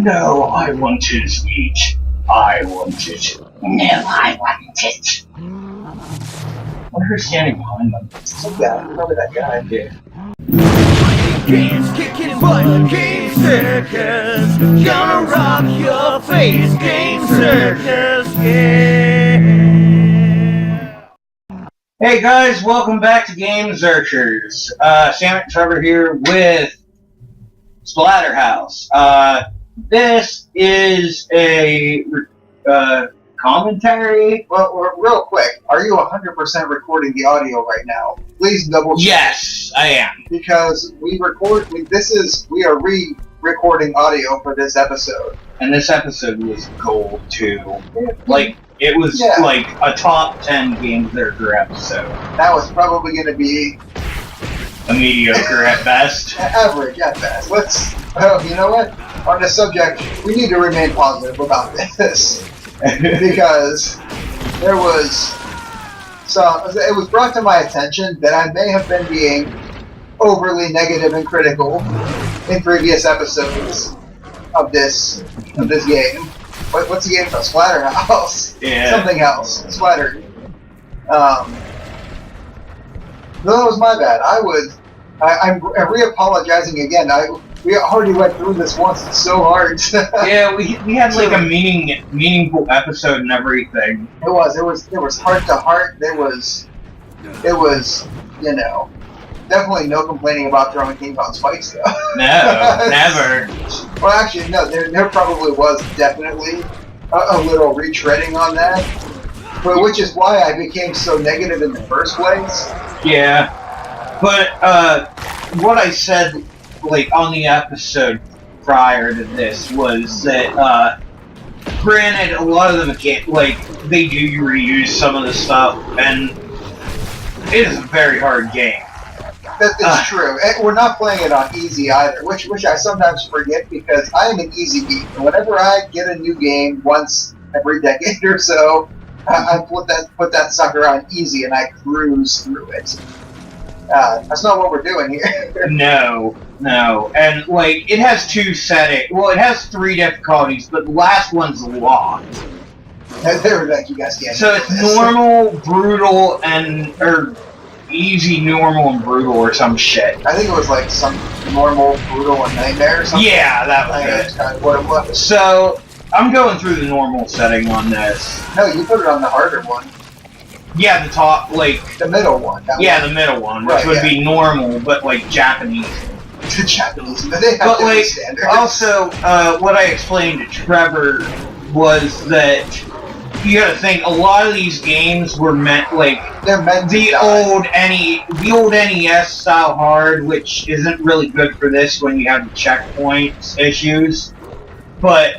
No, I want his meat. I want it. No, I want it. What her standing behind them? So yeah, I remember that guy. Yeah. Games kicking butt, Gamezurkers, gonna rock your face, Gamezurkers, yeah. Hey guys, welcome back to Gamezurkers. Sammit and Trevor here with Splatterhouse. This is a commentary. Well, real quick, are you 100% recording the audio right now? Please double check. Yes, I am. Because we are re-recording audio for this episode. And this episode was gold too. Like, it was like a top 10 Gamezurker episode. That was probably going to be a mediocre at best. Average at best. You know what? On this subject, we need to remain positive about this. Because it was brought to my attention that I may have been being overly negative and critical in previous episodes of this game. What's the game called? Splatterhouse. Yeah. Something else. Splatter. No, that was my bad. I'm re-apologizing again. We already went through this once. It's so hard. Yeah, we had like a meaningful episode and everything. It was heart to heart. It was definitely no complaining about throwing King Kong spikes though. No, never. Well, actually, no. There probably was definitely a little retreading on that, but which is why I became so negative in the first place. Yeah, but what I said, like, on the episode prior to this was that, granted, a lot of them can't, like, they do reuse some of the stuff, and it is a very hard game. That's true. And we're not playing it on easy either, which I sometimes forget because I am an easy geek. And whenever I get a new game once every decade or so, I put that sucker on easy and I cruise through it. That's not what we're doing here. No. And, like, it has two settings. Well, it has three difficulties, but the last one's locked. They were like, you guys can't. So it's normal, brutal, or easy, normal, and brutal, or some shit. I think it was like some normal, brutal, and nightmare or something. Yeah, that was That's kind of what it was. So, I'm going through the normal setting on this. No, you put it on the harder one. Yeah, the top, like... The middle one. The middle one, which right, would be normal, but, like, Japanese. The Japanese, but they have but, like, standards. also, what I explained to Trevor was that you gotta think, a lot of these games were meant, like... They're meant to the old NES style hard, which isn't really good for this when you have the checkpoints issues. But,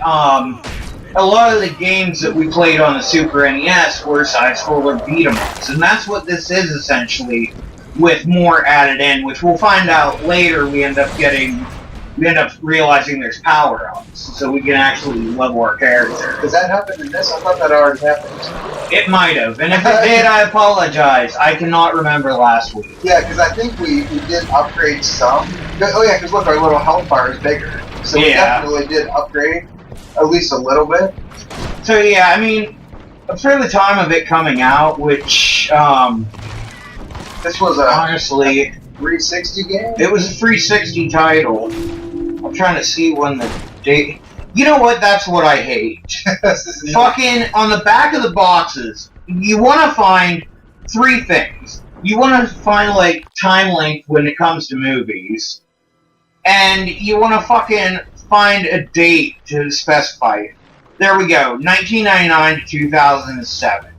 a lot of the games that we played on the Super NES were side-scroller beat-em-ups, and that's what this is essentially, with more added in, which we'll find out later. We end up realizing there's power-ups, so we can actually level our character. Does that happen in this? I thought that already happened. It might have, and if it did, I apologize. I cannot remember last week. Yeah, because I think we did upgrade some. Oh yeah, because look, our little health bar is bigger, so we definitely did upgrade. At least a little bit. So yeah, I mean, for the time of it coming out, which, this was honestly, 360 game? It was a 360 title. I'm trying to see when the date... You know what? That's what I hate. Fucking, on the back of the boxes, you want to find three things. You want to find, like, time length when it comes to movies. And you want to fucking find a date to specify. There we go, 1999 to 2007.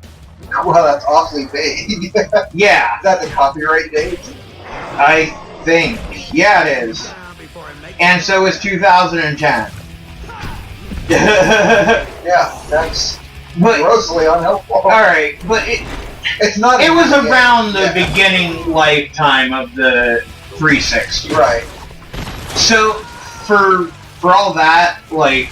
Well, that's awfully vague. Yeah. Is that the copyright date? I think. Yeah, it is. And so is 2010. Yeah, that's grossly unhelpful. Alright, but it's not. It was around the beginning lifetime of the 360. Right. So, for all that, like,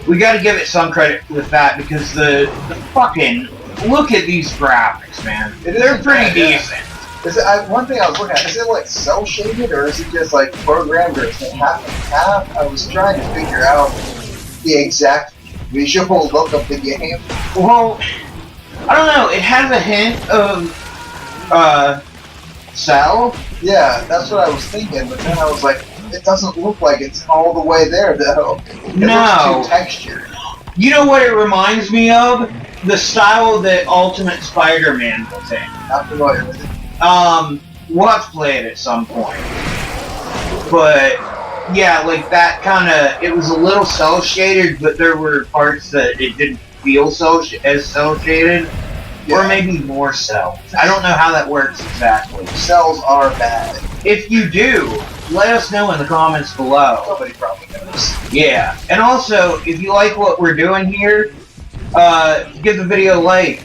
we gotta give it some credit with that, because the fucking, look at these graphics, man. They're pretty decent. Is it, one thing I was looking at, is it like cell shaded, or is it just like programmed, or is it half and half? I was trying to figure out the exact visual look of the game? Well, I don't know. It has a hint of Cell. Yeah, that's what I was thinking, but then I was like, it doesn't look like it's all the way there, though. It No. looks too textured. You know what it reminds me of? The style that Ultimate Spider-Man was in. Not familiar with it. We'll have to play it at some point. But, yeah, like that kind of, it was a little cel-shaded, but there were parts that it didn't feel as cel-shaded. Yeah. Or maybe more cells. I don't know how that works exactly. Cells are bad. If you do, let us know in the comments below. Nobody probably knows. Yeah. And also, if you like what we're doing here, give the video a like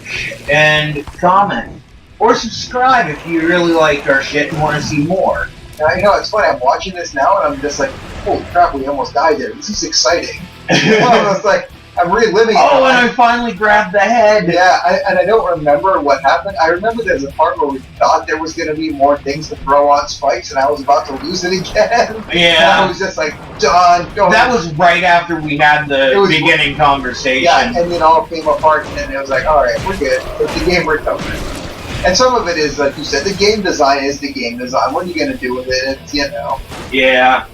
and comment. Or subscribe if you really like our shit and want to see more. Now, you know, it's funny, I'm watching this now and I'm just like, holy crap, we almost died there. This is exciting. Well, it's like, I'm reliving it. Oh, and I finally grabbed the head. Yeah, and I don't remember what happened. I remember there was a part where we thought there was going to be more things to throw on Spikes, and I was about to lose it again. Yeah. And I was just like, done. That was right after we had the beginning conversation. Yeah, and it all came apart, and then it was like, alright, we're good. But the game recovered. And some of it is, like you said, the game design is the game design. What are you going to do with it? It's, you know. Yeah.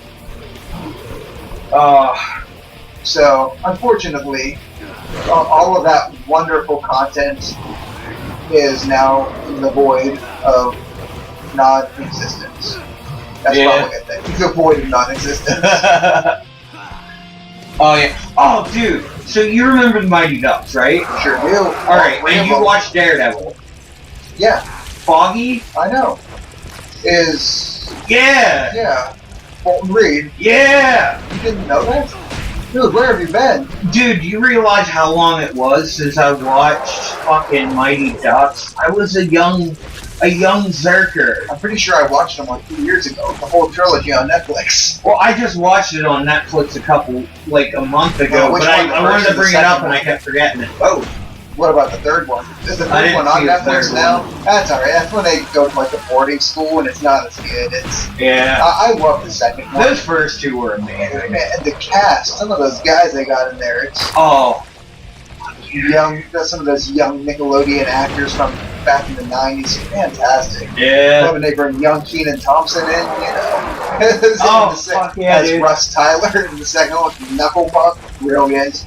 So, unfortunately, all of that wonderful content is now in the void of non-existence. That's probably a thing. The void of non-existence. Oh, yeah. Oh, dude. So you remember the Mighty Ducks, right? Sure do. Alright, and you watched Daredevil. Yeah. Foggy? I know. Is... Yeah! Yeah. Bolton Reed. Yeah! You didn't know that? Dude, where have you been? Dude, do you realize how long it was since I watched fucking Mighty Ducks? I was a young Zerker. I'm pretty sure I watched them like 2 years ago. The whole trilogy on Netflix. Well, I just watched it on Netflix a month ago, but I wanted to bring it up and I kept forgetting it. Oh. What about the third one? Is the third one on Netflix now? That's alright. That's when they go to like a boarding school and it's not as good. Yeah. I love the second one. Those first two were amazing. And the cast, some of those guys they got in there, it's some of those young Nickelodeon actors from back in the 90s, fantastic. Yeah. When they bring young Kenan Thompson in, you know. Fuck yeah, as dude. Russ Tyler in the second one, Knucklepuck, brilliant.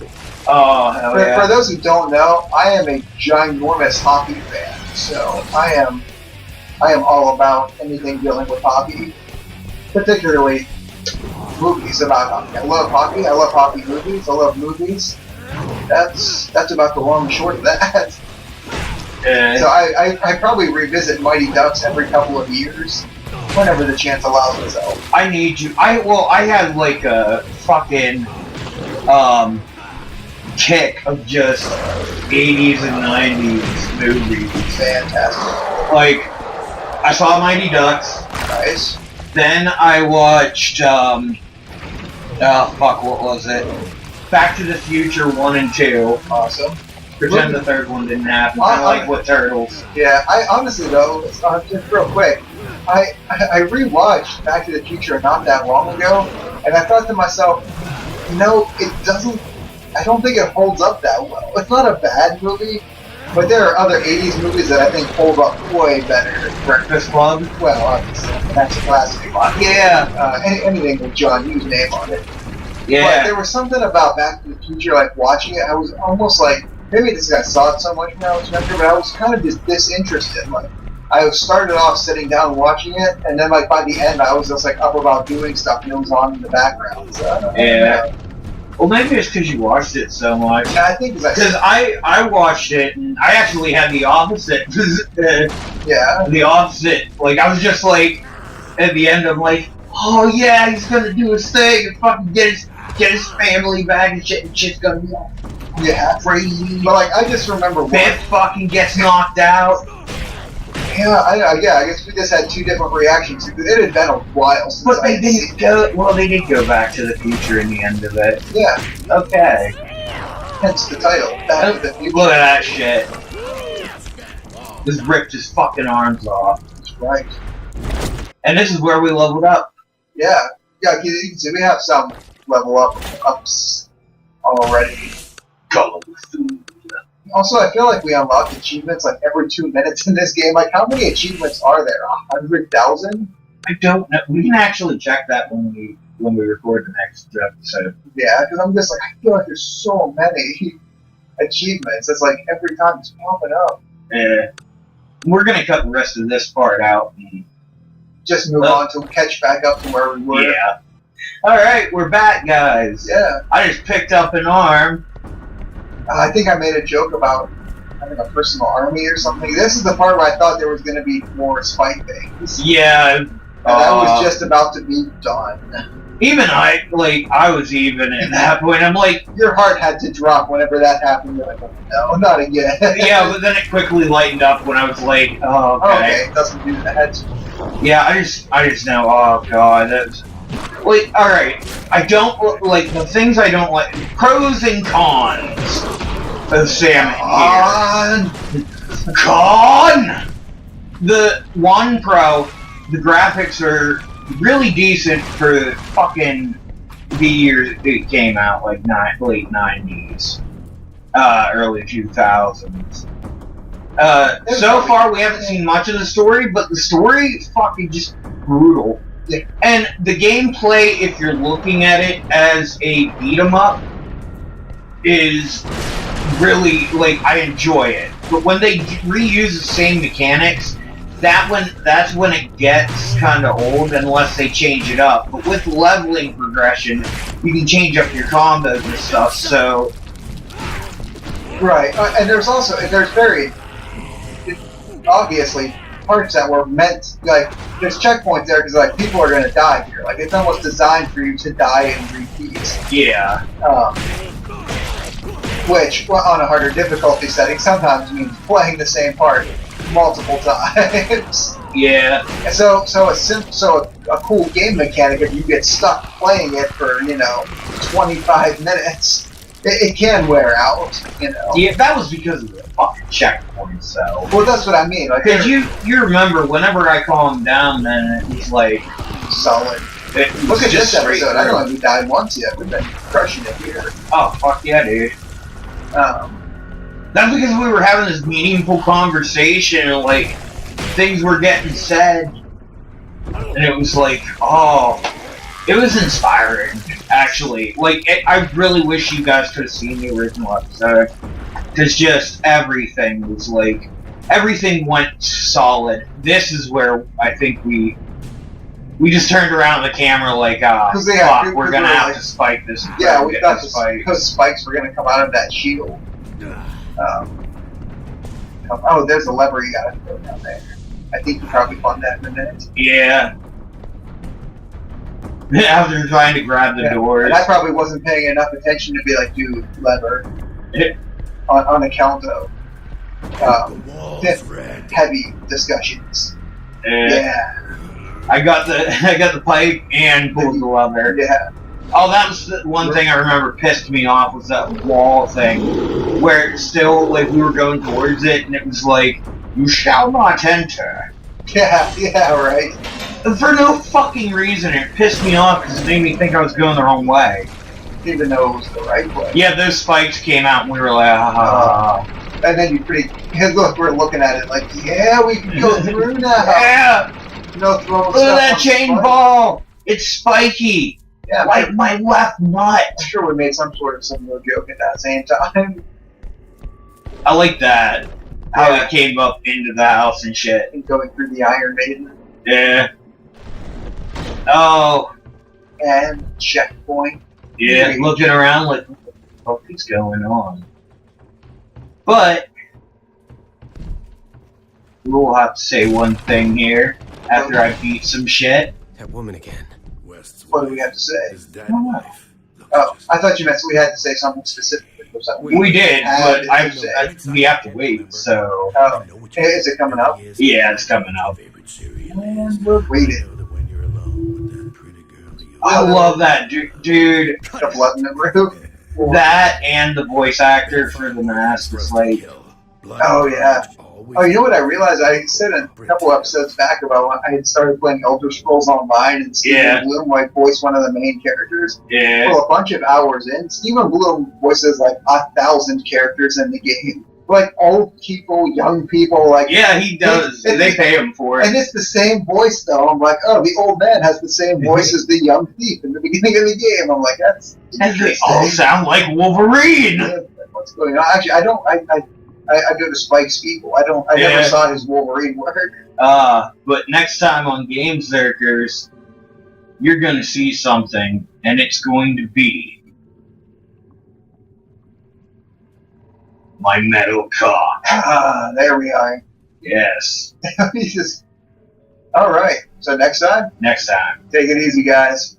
Oh, hell yeah. For those who don't know, I am a ginormous hockey fan, so I am all about anything dealing with hockey, particularly movies about hockey. I love hockey. I love hockey movies. I love movies. That's about the long and short of that. So I probably revisit Mighty Ducks every couple of years, whenever the chance allows itself. I need you. I had like a fucking kick of just 80s and 90s movies. Fantastic. Like, I saw Mighty Ducks. Nice. Then I watched, what was it? Back to the Future 1 and 2. Awesome. Pretend the third one didn't happen. Kind of like with Turtles. Yeah, I honestly though, just real quick, I rewatched Back to the Future not that long ago, and I thought to myself, I don't think it holds up that well. It's not a bad movie, but there are other 80s movies that I think hold up way better. Breakfast Club? Well, obviously, that's a classic. Yeah. Anything with John Hughes' name on it. Yeah. But there was something about Back to the Future, like watching it, I was almost like, maybe this guy saw it so much when I was younger, but I was kind of just disinterested. Like, I started off sitting down watching it, and then like by the end, I was just like up about doing stuff, and it was on in the background. So I don't know. Well, maybe it's because you watched it so much. Yeah, I think because I watched it, and I actually had the opposite. Yeah. The opposite. Like, I was just like, at the end, I'm like, oh yeah, he's gonna do his thing and fucking get his family back and shit's gonna be all crazy. But like, I just remember Biff fucking gets knocked out. Yeah, I guess we just had two different reactions. It had been a while since But they didn't go. Well, they did go back to the future in the end of it. Yeah. Okay. Hence the title. Back to the Future. Look at that shit. Just ripped his fucking arms off. That's right. And this is where we leveled up. Yeah. Yeah, you can see we have some level ups already. Kung Fu. Also, I feel like we unlock achievements like every 2 minutes in this game. Like, how many achievements are there? 100,000? I don't know. We can actually check that when we record the next episode. Yeah, because I'm just like, I feel like there's so many achievements. It's like every time it's popping up. We're gonna cut the rest of this part out and Just move on to catch back up to where we were. yeah. Alright, we're back, guys. Yeah. I just picked up an arm. I think I made a joke about having a personal army or something. This is the part where I thought there was going to be more spike things. Yeah. And that was just about to be done. Even I was even at that point. I'm like, Your heart had to drop whenever that happened. You're like, oh, no, not again. yeah, but then it quickly lightened up when I was like, oh, okay. Okay, doesn't do that. Yeah, I just know, oh god, that's... Wait, alright, I don't, like, the things I don't like, pros and cons of Sammit here. Con! The one pro, the graphics are really decent for fucking the years it came out, like late 90s, early 2000s. So far we haven't seen much of the story, but the story is fucking just brutal. Yeah. And the gameplay, if you're looking at it as a beat-em-up, is really, like, I enjoy it. But when they reuse the same mechanics, that's when it gets kind of old, unless they change it up. But with leveling progression, you can change up your combos and stuff, so... Right, and there's very, obviously, parts that were meant, like, there's checkpoints there because, like, people are going to die here. Like, it's almost designed for you to die and repeat. Yeah. Which, well, on a harder difficulty setting, sometimes means playing the same part multiple times. Yeah. And so a cool game mechanic, if you get stuck playing it for, 25 minutes, it can wear out, Yeah, that was because of the fucking checkpoints, so... Well, that's what I mean. Like, Because you remember, whenever I calmed down, then it was like... solid. Look at this episode. I don't think we died once yet. We've been crushing it here. Oh, fuck yeah, dude. That's because we were having this meaningful conversation, and, like, things were getting said. And it was like, oh... It was inspiring, actually. Like, I really wish you guys could have seen the original episode. Because just everything was like... Everything went solid. This is where I think we just turned around the camera like, fuck, we're gonna have to spike this. Yeah, we thought because spikes were gonna come out of that shield. Oh, there's a lever you gotta throw down there. I think you probably found that in a minute. Yeah. After trying to grab the doors. And I probably wasn't paying enough attention to be like, dude, lever. On account of heavy discussions. Yeah. I got the pipe and pulled the lever. Yeah. Oh, that was the one thing I remember pissed me off was that wall thing, where still, like, we were going towards it, and it was like, you shall not enter. Yeah, right. For no fucking reason, it pissed me off because it made me think I was going the wrong way. Even though it was the right way. Yeah, those spikes came out and we were like, and then you look, we're looking at it like, yeah, we can go through now. Yeah! Throwing Look at that chain ball! It's spiky! Yeah, like my left nut! I'm sure we made some sort of similar joke at that same time. I like that. How it came up into the house and shit. And going through the Iron Maiden. Yeah. Oh. And checkpoint. Yeah, looking around like, what the fuck is going on? But, we'll have to say one thing here, after I beat some shit. That woman again. What do we have to say? Oh, I thought you meant we had to say something specific. We did, but we have to wait, so... Oh, is it coming up? Yeah, it's coming up. And we're waiting. I love that, dude. The blood in the roof. That and the voice actor for the mask was like... Oh, yeah. Oh, you know what I realized? I said a couple episodes back about when I had started playing Elder Scrolls Online, and Stephen Bloom like voiced one of the main characters. Yeah. Well, a bunch of hours in, Stephen Bloom voices like 1,000 characters in the game. Like old people, young people, like Yeah, he does. They pay him for it. and it's the same voice though. I'm like, oh, the old man has the same voice as the young thief in the beginning of the game. I'm like, that's And they interesting. all sound like Wolverine. Yeah, what's going on? Actually, I don't. I go to Spike's people. I never saw his Wolverine work. But next time on Gamezurkers, you're gonna see something, and it's going to be my metal cock. Ah, there we are. Yes. He's just. All right. So next time, Next time. take it easy, guys.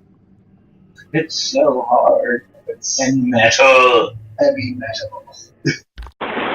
It's so hard. It's And metal. heavy metal.